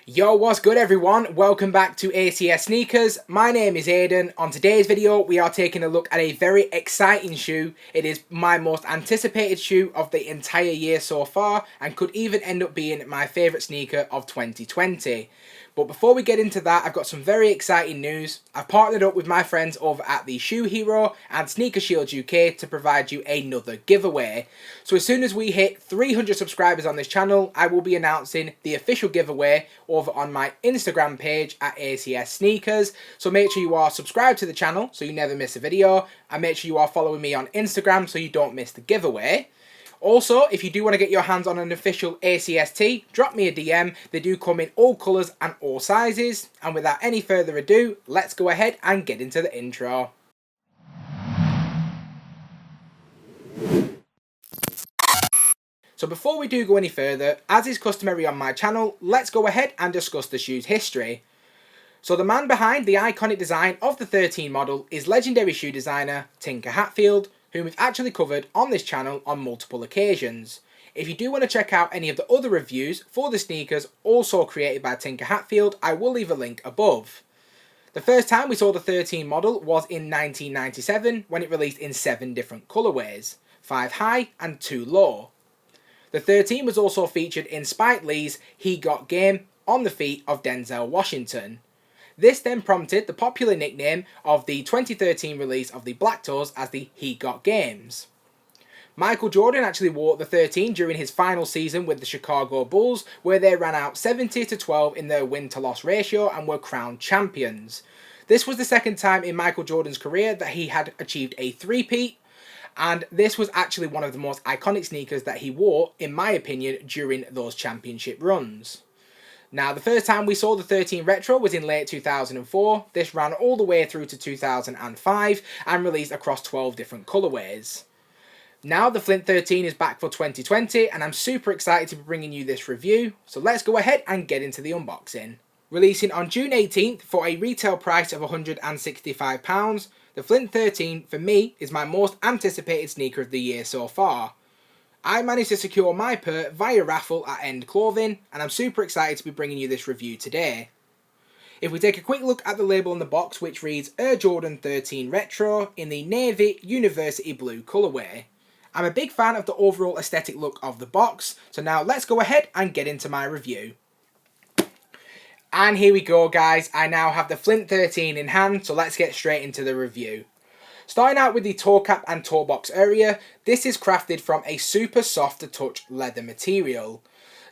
Yo, what's good everyone? Welcome back to ACS Sneakers. My name is Aidan. On today's video, we are taking a look at a very exciting shoe. It is my most anticipated shoe of the entire year so far and could even end up being my favourite sneaker of 2020. But before we get into that, I've got some very exciting news. I've partnered up with my friends over at the Shoe Hero and Sneaker Shield UK to provide you another giveaway. So as soon as we hit 300 subscribers on this channel, I will be announcing the official giveaway over on my Instagram page at ACS Sneakers. So make sure you are subscribed to the channel so you never miss a video, and make sure you are following me on Instagram so you don't miss the giveaway. Also, if you do want to get your hands on an official ACS tee, drop me a DM. They do come in all colours and all sizes. And without any further ado, let's go ahead and get into the intro. So before we do go any further, as is customary on my channel, let's go ahead and discuss the shoe's history. So the man behind the iconic design of the 13 model is legendary shoe designer Tinker Hatfield, whom we've actually covered on this channel on multiple occasions. If you do want to check out any of the other reviews for the sneakers also created by Tinker Hatfield, I will leave a link above. The first time we saw the 13 model was in 1997 when it released in 7 different colourways, 5 high and 2 low. The 13 was also featured in Spike Lee's He Got Game on the feet of Denzel Washington. This then prompted the popular nickname of the 2013 release of the Black Toes as the He Got Games. Michael Jordan actually wore the 13 during his final season with the Chicago Bulls, where they ran out 70-12 in their win-to-loss ratio and were crowned champions. This was the second time in Michael Jordan's career that he had achieved a three-peat, and this was actually one of the most iconic sneakers that he wore, in my opinion, during those championship runs. Now, the first time we saw the 13 Retro was in late 2004. This ran all the way through to 2005 and released across 12 different colourways. Now, the Flint 13 is back for 2020 and I'm super excited to be bringing you this review. So let's go ahead and get into the unboxing. Releasing on June 18th for a retail price of £165, the Flint 13 for me is my most anticipated sneaker of the year so far. I managed to secure my pair via raffle at End Clothing, and I'm super excited to be bringing you this review today. If we take a quick look at the label on the box, which reads Air Jordan 13 Retro in the Navy University Blue colourway. I'm a big fan of the overall aesthetic look of the box, so now let's go ahead and get into my review. And here we go guys, I now have the Flint 13 in hand, so let's get straight into the review. Starting out with the toe cap and toe box area, this is crafted from a super soft to touch leather material.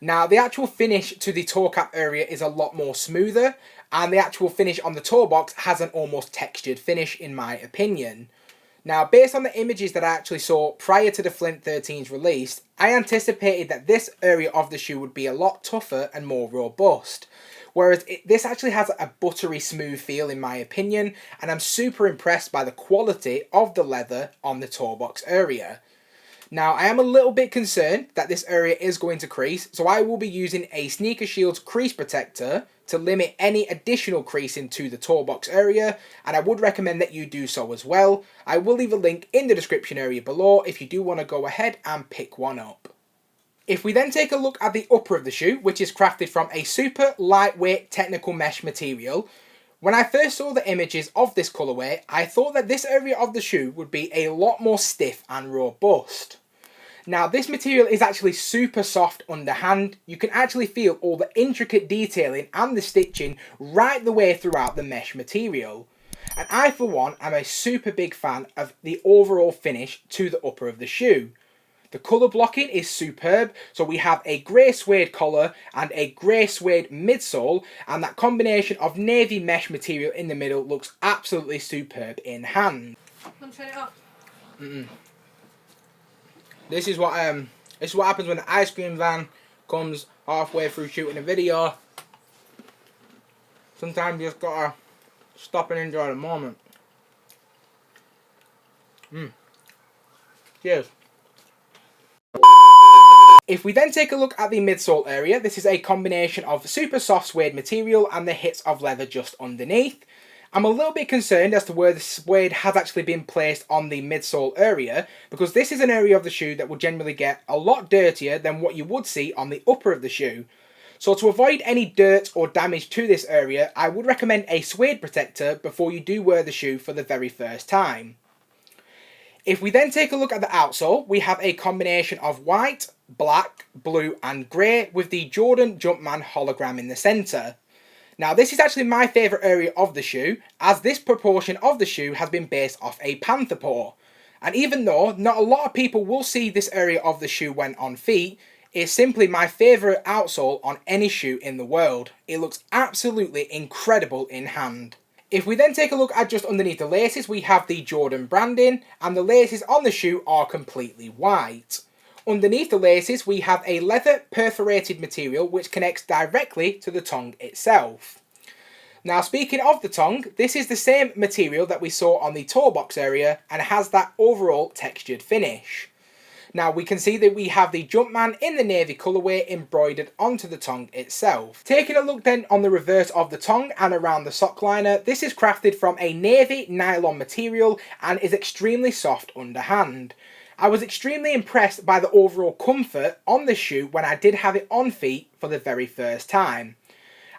Now the actual finish to the toe cap area is a lot more smoother, and the actual finish on the toe box has an almost textured finish in my opinion. Now based on the images that I actually saw prior to the Flint 13's release, I anticipated that this area of the shoe would be a lot tougher and more robust. Whereas this actually has a buttery smooth feel in my opinion, and I'm super impressed by the quality of the leather on the toe box area. Now I am a little bit concerned that this area is going to crease, so I will be using a Sneaker Shield's crease protector to limit any additional creasing to the toe box area, and I would recommend that you do so as well. I will leave a link in the description area below if you do want to go ahead and pick one up. If we then take a look at the upper of the shoe, which is crafted from a super lightweight technical mesh material, when I first saw the images of this colourway, I thought that this area of the shoe would be a lot more stiff and robust. Now this material is actually super soft underhand. You can actually feel all the intricate detailing and the stitching right the way throughout the mesh material. And I for one am a super big fan of the overall finish to the upper of the shoe. The colour blocking is superb, so we have a grey suede collar and a grey suede midsole, and that combination of navy mesh material in the middle looks absolutely superb in hand. I'm turning it off. This is what happens when the ice cream van comes halfway through shooting a video. Sometimes you just gotta stop and enjoy the moment. Cheers. If we then take a look at the midsole area, this is a combination of super soft suede material and the hits of leather just underneath. I'm a little bit concerned as to where the suede has actually been placed on the midsole area, because this is an area of the shoe that will generally get a lot dirtier than what you would see on the upper of the shoe. So to avoid any dirt or damage to this area, I would recommend a suede protector before you do wear the shoe for the very first time. If we then take a look at the outsole, we have a combination of white, black, blue and grey with the Jordan Jumpman hologram in the centre. Now this is actually my favourite area of the shoe, as this proportion of the shoe has been based off a panther paw. And even though not a lot of people will see this area of the shoe when on feet, it's simply my favourite outsole on any shoe in the world. It looks absolutely incredible in hand. If we then take a look at just underneath the laces, we have the Jordan branding, and the laces on the shoe are completely white. Underneath the laces, we have a leather perforated material which connects directly to the tongue itself. Now speaking of the tongue, this is the same material that we saw on the toe box area and has that overall textured finish. Now we can see that we have the Jumpman in the navy colourway embroidered onto the tongue itself. Taking a look then on the reverse of the tongue and around the sock liner, this is crafted from a navy nylon material and is extremely soft underhand. I was extremely impressed by the overall comfort on the shoe when I did have it on feet for the very first time.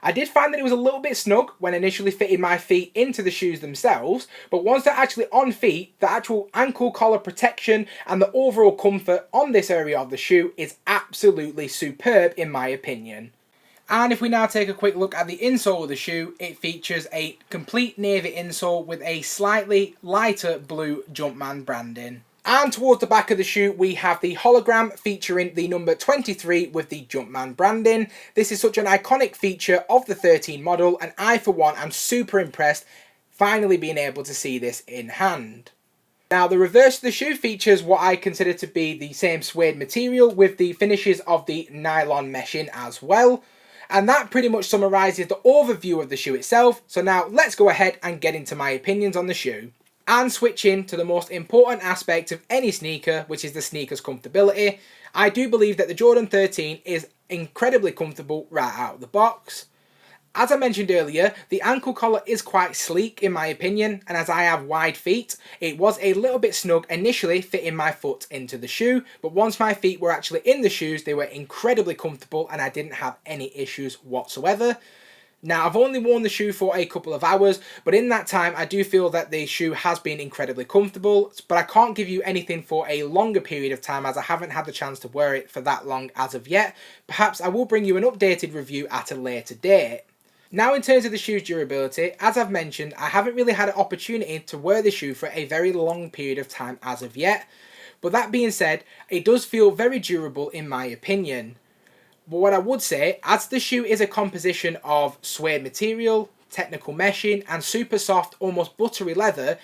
I did find that it was a little bit snug when initially fitting my feet into the shoes themselves, but once they're actually on feet, the actual ankle collar protection and the overall comfort on this area of the shoe is absolutely superb in my opinion. And if we now take a quick look at the insole of the shoe, it features a complete navy insole with a slightly lighter blue Jumpman branding. And towards the back of the shoe we have the hologram featuring the number 23 with the Jumpman branding. This is such an iconic feature of the 13 model, and I for one am super impressed finally being able to see this in hand. Now the reverse of the shoe features what I consider to be the same suede material with the finishes of the nylon meshing as well. And that pretty much summarises the overview of the shoe itself. So now let's go ahead and get into my opinions on the shoe. And switching to the most important aspect of any sneaker, which is the sneaker's comfortability. I do believe that the Jordan 13 is incredibly comfortable right out of the box. As I mentioned earlier, the ankle collar is quite sleek in my opinion, and as I have wide feet, it was a little bit snug initially fitting my foot into the shoe, but once my feet were actually in the shoes, they were incredibly comfortable and I didn't have any issues whatsoever. Now, I've only worn the shoe for a couple of hours, but in that time, I do feel that the shoe has been incredibly comfortable, but I can't give you anything for a longer period of time as I haven't had the chance to wear it for that long as of yet. Perhaps I will bring you an updated review at a later date. Now, in terms of the shoe's durability, as I've mentioned, I haven't really had an opportunity to wear the shoe for a very long period of time as of yet. But that being said, it does feel very durable in my opinion. But what I would say, as the shoe is a composition of suede material, technical meshing and super soft, almost buttery leather,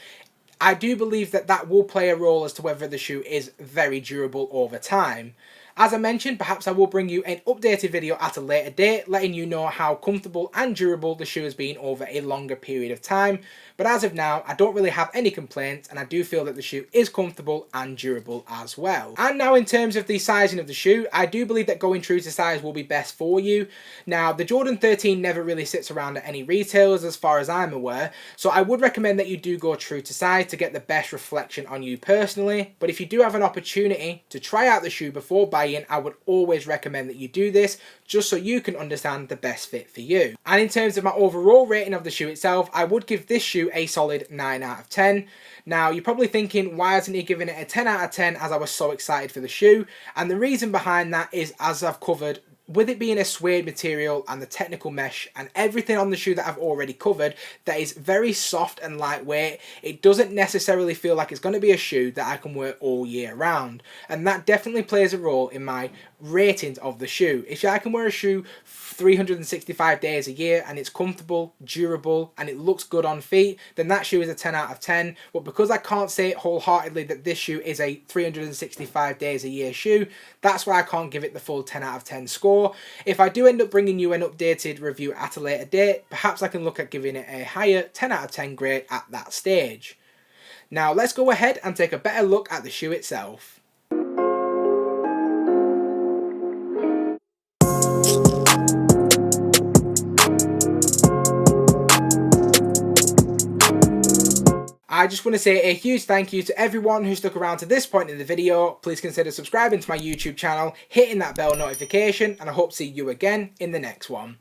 I do believe that that will play a role as to whether the shoe is very durable over time. As I mentioned, perhaps I will bring you an updated video at a later date, letting you know how comfortable and durable the shoe has been over a longer period of time. But as of now, I don't really have any complaints, and I do feel that the shoe is comfortable and durable as well. And now in terms of the sizing of the shoe, I do believe that going true to size will be best for you. Now, the Jordan 13 never really sits around at any retailers as far as I'm aware, so I would recommend that you do go true to size to get the best reflection on you personally. But if you do have an opportunity to try out the shoe before buying, I would always recommend that you do this, just so you can understand the best fit for you. And in terms of my overall rating of the shoe itself, I would give this shoe a solid 9 out of 10. Now, you're probably thinking, why hasn't he given it a 10 out of 10 as I was so excited for the shoe? And the reason behind that is, as I've covered, with it being a suede material and the technical mesh and everything on the shoe that I've already covered, that is very soft and lightweight, it doesn't necessarily feel like it's going to be a shoe that I can wear all year round. And that definitely plays a role in my ratings of the shoe. If I can wear a shoe 365 days a year and it's comfortable, durable and it looks good on feet, then that shoe is a 10 out of 10. But because I can't say it wholeheartedly that this shoe is a 365 days a year shoe, that's why I can't give it the full 10 out of 10 score. If I do end up bringing you an updated review at a later date, perhaps I can look at giving it a higher 10 out of 10 grade at that stage. Now let's go ahead and take a better look at the shoe itself. I just want to say a huge thank you to everyone who stuck around to this point in the video. Please consider subscribing to my YouTube channel, hitting that bell notification, and I hope to see you again in the next one.